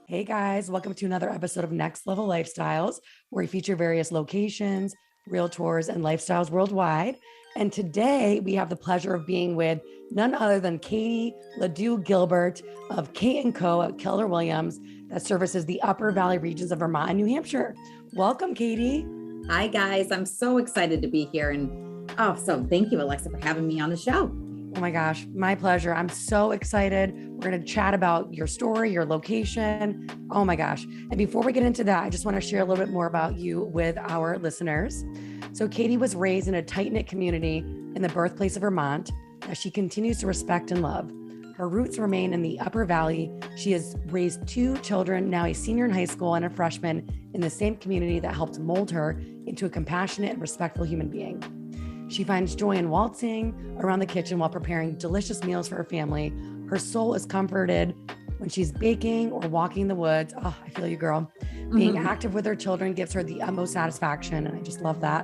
Hey guys, welcome to another episode of Next Level Lifestyles, where we feature various locations, realtors, and lifestyles worldwide. And today we have the pleasure of being with none other than Katie Ladue Gilbert of Kate & Co. at Keller Williams that services the Upper Valley regions of Vermont and New Hampshire. Welcome, Katie. Hi, guys. I'm so excited to be here. So thank you, Alexa, for having me on the show. Oh my gosh, my pleasure. I'm so excited. We're going to chat about your story, your location. Oh my gosh. And before we get into that, I just want to share a little bit more about you with our listeners. So Katie was raised in a tight-knit community in the birthplace of Vermont that she continues to respect and love. Her roots remain in the Upper Valley. She has raised two children, now a senior in high school and a freshman in the same community that helped mold her into a compassionate and respectful human being. She finds joy in waltzing around the kitchen while preparing delicious meals for her family. Her soul is comforted when she's baking or walking the woods. Oh, I feel you, girl. Being active with her children gives her the utmost satisfaction, and I just love that.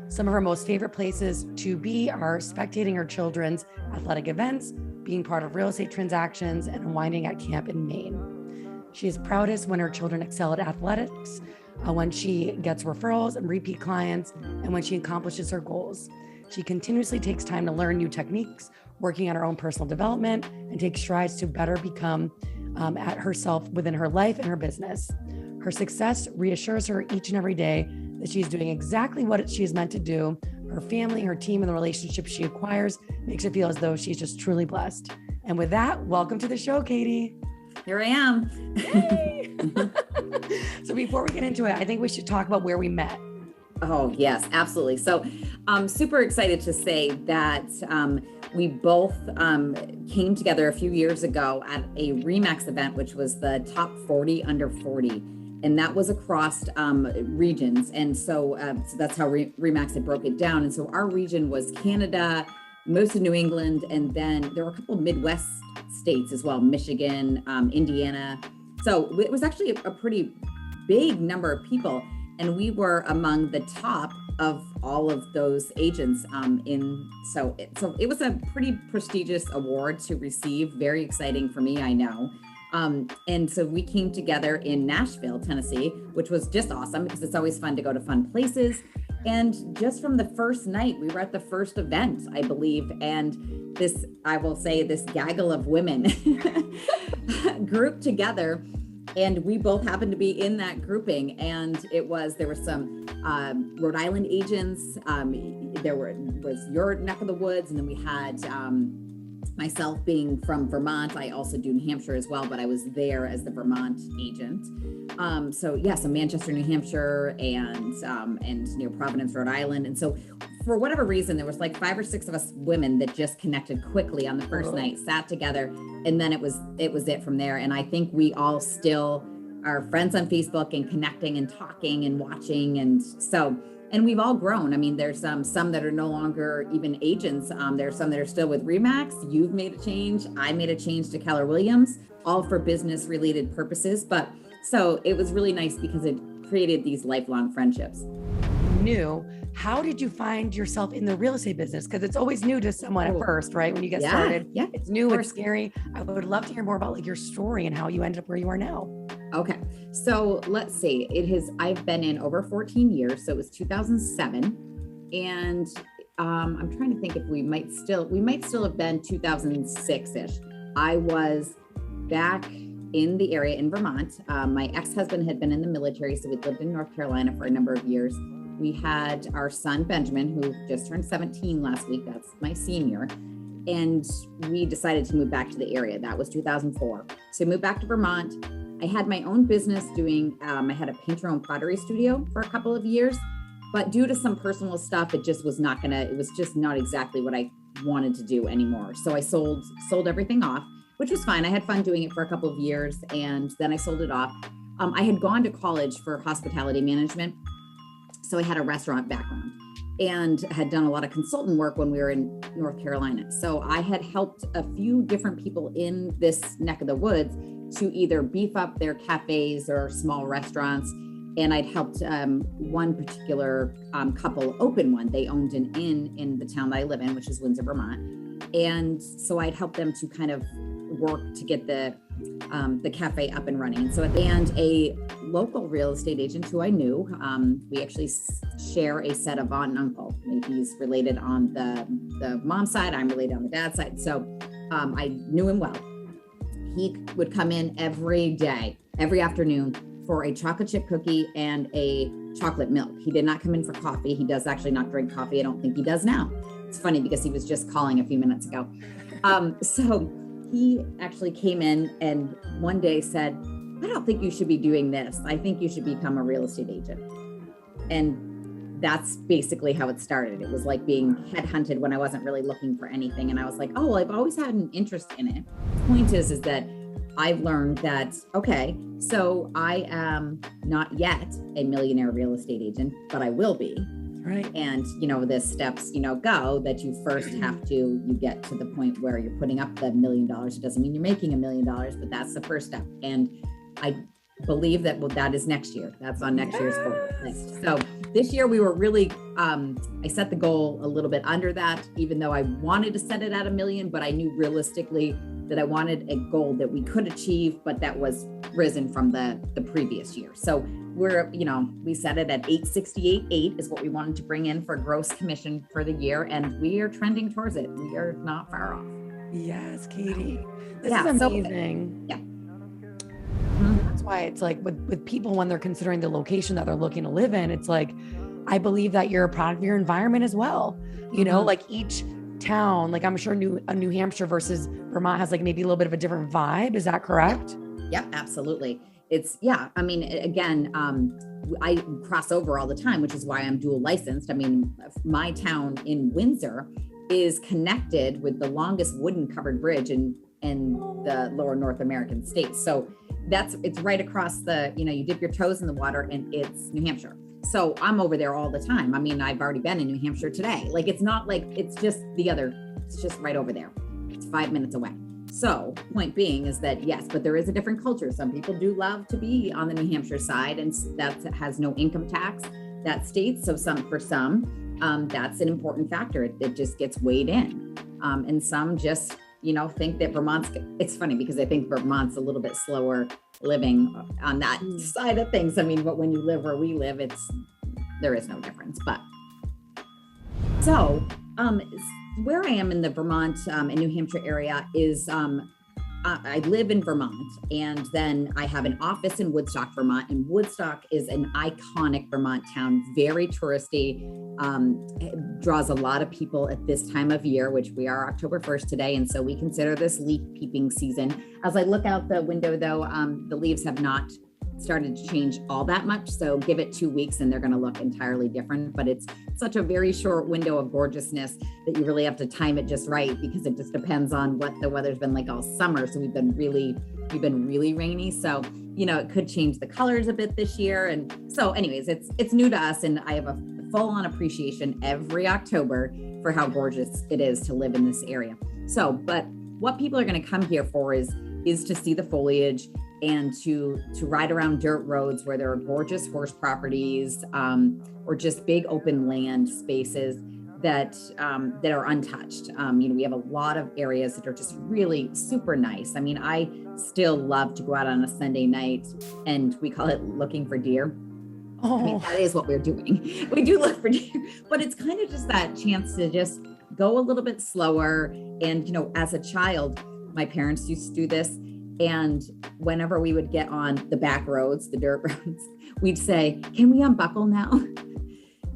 Some of her most favorite places to be are spectating her children's athletic events, being part of real estate transactions, and unwinding at camp in Maine. She is proudest when her children excel at athletics, when she gets referrals and repeat clients, and when she accomplishes her goals. She continuously takes time to learn new techniques, working on her own personal development, and takes strides to better become at herself within her life and her business. Her success reassures her each and every day that she's doing exactly what she is meant to do. Her family, her team, and the relationships she acquires makes her feel as though she's just truly blessed. And with that, welcome to the show, Katie. Here I am. Yay! So before we get into it, I think we should talk about where we met. Oh, yes, absolutely. So I'm super excited to say that we both came together a few years ago at a REMAX event, which was the top 40 under 40. And that was across regions. And so that's how REMAX had broke it down. And so our region was Canada, most of New England, and then there were a couple of Midwest states as well, Michigan, Indiana. So it was actually a pretty big number of people. And we were among the top of all of those agents so it was a pretty prestigious award to receive. Very exciting for me, I know. And so we came together in Nashville, Tennessee, which was just awesome because it's always fun to go to fun places. And just from the first night, we were at the first event, I believe. And this gaggle of women grouped together. And we both happened to be in that grouping. And there were some Rhode Island agents. Was your neck of the woods. And then we had myself being from Vermont. I also do New Hampshire as well, but I was there as the Vermont agent. So Manchester, New Hampshire, and near Providence, Rhode Island. And so for whatever reason, there was like 5 or 6 of us women that just connected quickly on the first night, sat together, and then it was it from there. And I think we all still are friends on Facebook and connecting and talking and watching. And we've all grown. I mean, there's some that are no longer even agents. There's some that are still with REMAX. You've made a change. I made a change to Keller Williams, all for business related purposes. But so it was really nice because it created these lifelong friendships. How did you find yourself in the real estate business? Because it's always new to someone at first, right? When you get started, it's new, it's scary. I would love to hear more about your story and how you ended up where you are now. Okay. So let's see, I've been in over 14 years. So it was 2007. And I'm trying to think if we might still have been 2006-ish. I was back in the area in Vermont. My ex-husband had been in the military, so we lived in North Carolina for a number of years. We had our son, Benjamin, who just turned 17 last week. That's my senior. And we decided to move back to the area. That was 2004. So we moved back to Vermont. I had my own business I had a paint-your-own pottery studio for a couple of years, but due to some personal stuff, it was just not exactly what I wanted to do anymore. So I sold everything off, which was fine. I had fun doing it for a couple of years, and then I sold it off. I had gone to college for hospitality management, so I had a restaurant background and had done a lot of consultant work when we were in North Carolina. So I had helped a few different people in this neck of the woods to either beef up their cafes or small restaurants. And I'd helped one particular couple open one. They owned an inn in the town that I live in, which is Windsor, Vermont. And so I'd help them to kind of work to get the cafe up and running. And a local real estate agent who I knew, we actually share a set of aunt and uncle. He's related on the mom's side, I'm related on the dad's side. So I knew him well. He would come in every day, every afternoon for a chocolate chip cookie and a chocolate milk. He did not come in for coffee. He does actually not drink coffee. I don't think he does now. It's funny because he was just calling a few minutes ago. So he actually came in and one day said, I don't think you should be doing this. I think you should become a real estate agent. And that's basically how it started. It was like being headhunted when I wasn't really looking for anything. And I was like, oh, well, I've always had an interest in it. The point is that I've learned that, okay, so I am not yet a millionaire real estate agent, but I will be. Right. And, the steps, go that you first have to, you get to the point where you're putting up the $1 million. It doesn't mean you're making $1 million, but that's the first step. And I believe that, that is next year. That's on next year's goal list. So this year we were really, I set the goal a little bit under that, even though I wanted to set it at $1 million, but I knew realistically that I wanted a goal that we could achieve, but that was risen from the previous year. So we're, we set it at 868.8 is what we wanted to bring in for gross commission for the year. And we are trending towards it. We are not far off. Yes, Katie. This is amazing. Yeah. That's why it's like with people, when they're considering the location that they're looking to live in, it's like, I believe that you're a product of your environment as well. Like each town, like I'm sure New Hampshire versus Vermont has like maybe a little bit of a different vibe. Is that correct? Yep, absolutely. It's, yeah. I mean, again, I cross over all the time, which is why I'm dual licensed. I mean, my town in Windsor is connected with the longest wooden covered bridge in the lower North American states. So it's right across you dip your toes in the water and it's New Hampshire. So I'm over there all the time. I mean, I've already been in New Hampshire today. Like, it's not like it's just it's just right over there. It's 5 minutes away. So point being is that, yes, but there is a different culture. Some people do love to be on the New Hampshire side, and that has no income tax, that state. So for some, that's an important factor. It just gets weighed in. And some just, think that it's funny because I think Vermont's a little bit slower living on that side of things. I mean, but when you live where we live, there is no difference. But so, where I am in the Vermont and New Hampshire area is I live in Vermont, and then I have an office in Woodstock, Vermont. And Woodstock is an iconic Vermont town, very touristy, draws a lot of people at this time of year, which we are October 1st today. And so we consider this leaf peeping season. As I look out the window though, the leaves have not started to change all that much. So give it 2 weeks and they're going to look entirely different, but it's such a very short window of gorgeousness that you really have to time it just right, because it just depends on what the weather's been like all summer. So we've been really rainy. So, it could change the colors a bit this year. And so anyways, it's new to us. And I have a full on appreciation every October for how gorgeous it is to live in this area. So, but what people are going to come here for is to see the foliage and to ride around dirt roads where there are gorgeous horse properties, or just big open land spaces that are untouched. We have a lot of areas that are just really super nice. I mean, I still love to go out on a Sunday night, and we call it looking for deer. Oh. I mean, that is what we're doing. We do look for deer, but it's kind of just that chance to just go a little bit slower. And, as a child, my parents used to do this. And whenever we would get on the back roads, the dirt roads, we'd say, can we unbuckle now?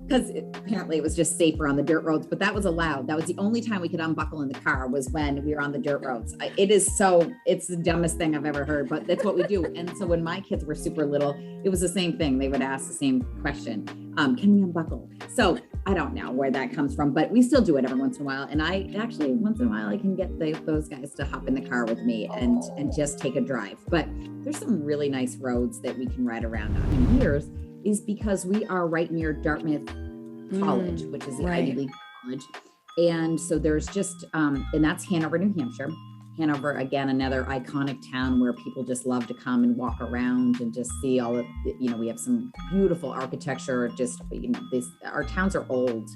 Because apparently it was just safer on the dirt roads, but that was allowed. That was the only time we could unbuckle in the car, was when we were on the dirt roads. It's the dumbest thing I've ever heard, but that's what we do. And so when my kids were super little, it was the same thing. They would ask the same question. Can we unbuckle? So I don't know where that comes from, but we still do it every once in a while. And I actually, once in a while, I can get those guys to hop in the car with me and just take a drive. But there's some really nice roads that we can ride around on. In years is because we are right near Dartmouth College, which is the Ivy League college. And so there's just, and that's Hanover, New Hampshire. Hanover, again, another iconic town where people just love to come and walk around and just see all of, we have some beautiful architecture. Just, our towns are old.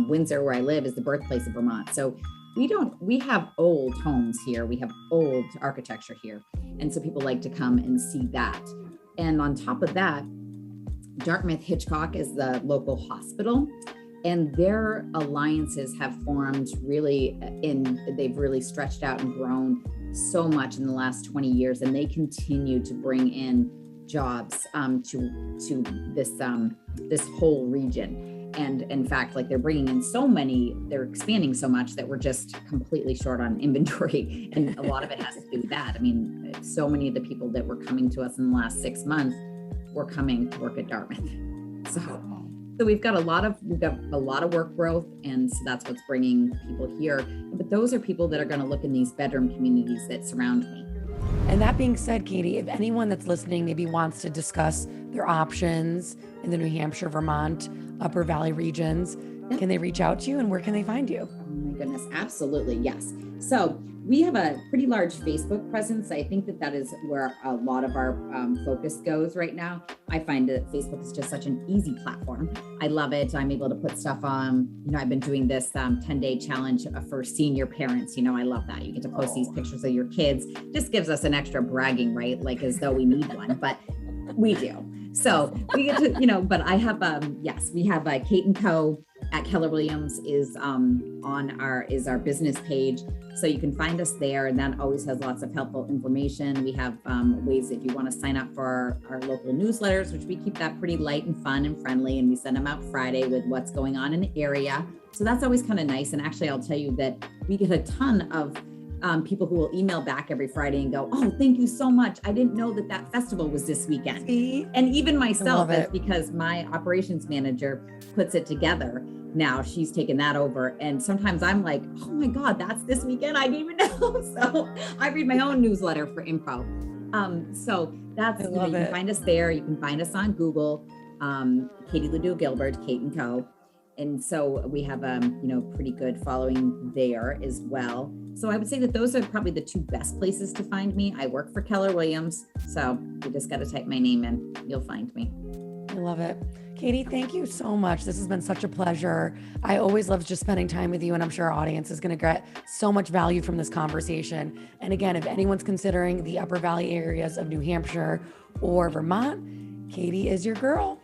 Windsor, where I live, is the birthplace of Vermont. So we have old homes here. We have old architecture here. And so people like to come and see that. And on top of that, Dartmouth Hitchcock is the local hospital, and their alliances have formed they've really stretched out and grown so much in the last 20 years. And they continue to bring in jobs to this whole region. And in fact, like they're bringing in so many, they're expanding so much that we're just completely short on inventory. And a lot of it has to do with that. I mean, so many of the people that were coming to us in the last 6 months were coming to work at Dartmouth. So we've got a lot of work growth. And so that's what's bringing people here. But those are people that are going to look in these bedroom communities that surround me. And that being said, Katie, if anyone that's listening maybe wants to discuss their options in the New Hampshire, Vermont, Upper Valley regions, can they reach out to you, and where can they find you? Oh my goodness, absolutely, yes. So we have a pretty large Facebook presence. I think that is where a lot of our focus goes right now. I find that Facebook is just such an easy platform. I love it. I'm able to put stuff on, I've been doing this 10-day challenge for senior parents. I love that. You get to post these pictures of your kids. Just gives us an extra bragging, right? Like as though we need one, but we do. So we get to, but I have, we have Kate & Co. at Keller Williams is our business page. So you can find us there, and that always has lots of helpful information. We have ways if you want to sign up for our local newsletters, which we keep that pretty light and fun and friendly, and we send them out Friday with what's going on in the area. So that's always kind of nice. And actually, I'll tell you that we get a ton of people who will email back every Friday and go, "Oh, thank you so much. I didn't know that festival was this weekend." And even myself, it's because my operations manager puts it together. Now she's taken that over. And sometimes I'm like, "Oh my God, that's this weekend. I didn't even know." So I read my own newsletter for info. So that's, you can find us there. You can find us on Google, Katie Ladue Gilbert, Kate & Co. And so we have pretty good following there as well. So I would say that those are probably the two best places to find me. I work for Keller Williams. So you just got to type my name in, you'll find me. I love it. Katie, thank you so much. This has been such a pleasure. I always love just spending time with you, and I'm sure our audience is going to get so much value from this conversation. And again, if anyone's considering the Upper Valley areas of New Hampshire or Vermont, Katie is your girl.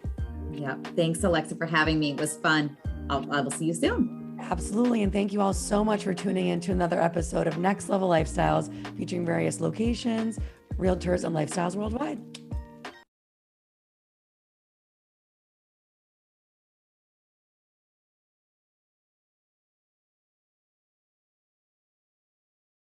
Yeah. Thanks, Alexa, for having me. It was fun. I will see you soon. Absolutely. And thank you all so much for tuning in to another episode of Next Level Lifestyles, featuring various locations, realtors, and lifestyles worldwide.